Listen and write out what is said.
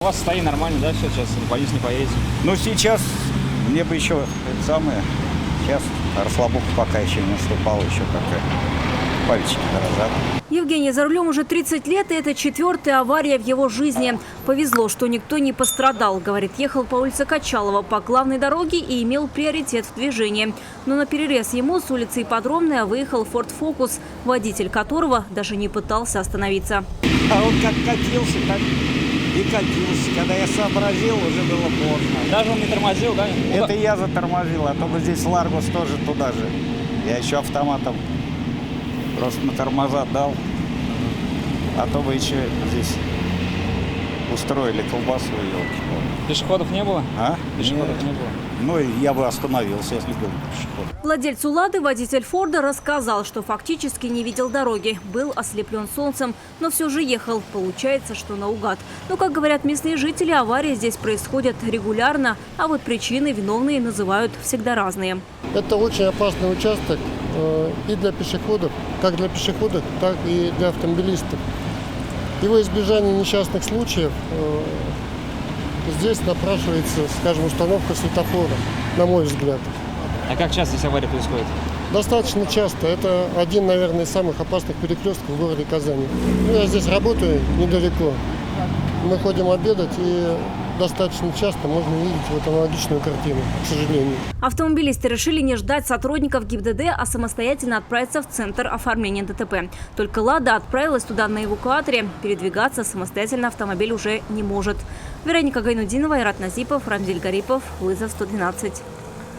У вас состояние нормально, да, все сейчас? Боюсь, не поедете. Ну, сейчас мне бы еще это самое. Сейчас расслабуха пока еще не наступала, еще как-то пальчики дрожат. Евгений за рулем уже 30 лет, и это 4-я авария в его жизни. Повезло, что никто не пострадал. Говорит, ехал по улице Качалова по главной дороге и имел приоритет в движении. Но на перерез ему с улицы Ипподромная выехал Ford Focus, водитель которого даже не пытался остановиться. А он как катился, так и катился. Когда я сообразил, уже было поздно. Даже он не тормозил, да? Это я затормозил, а то бы здесь Ларгус тоже туда же. Я еще автоматом просто на тормоза дал, а то бы еще здесь устроили колбасу. Пешеходов не было? А? Пешеходов не было. Ну, я бы остановился, если был пешеход. Владельцу «Лады» водитель «Форда» рассказал, что фактически не видел дороги. Был ослеплен солнцем, но все же ехал. Получается, что наугад. Но, как говорят местные жители, аварии здесь происходят регулярно, а вот причины виновные называют всегда разные. Это очень опасный участок и для пешеходов, как для пешеходов, так и для автомобилистов. Его избежание несчастных случаев здесь напрашивается, скажем, установка светофора, на мой взгляд. А как часто здесь аварии происходят? Достаточно часто. Это один, наверное, из самых опасных перекрестков в городе Казани. Я здесь работаю недалеко. Мы ходим обедать, и достаточно часто можно видеть вот аналогичную картину, к сожалению. Автомобилисты решили не ждать сотрудников ГИБДД, а самостоятельно отправиться в центр оформления ДТП. Только «Лада» отправилась туда на эвакуаторе. Передвигаться самостоятельно автомобиль уже не может. Вероника Гайнудинова, Айрат Назипов, Рамзиль Гарипов, Вызов 112.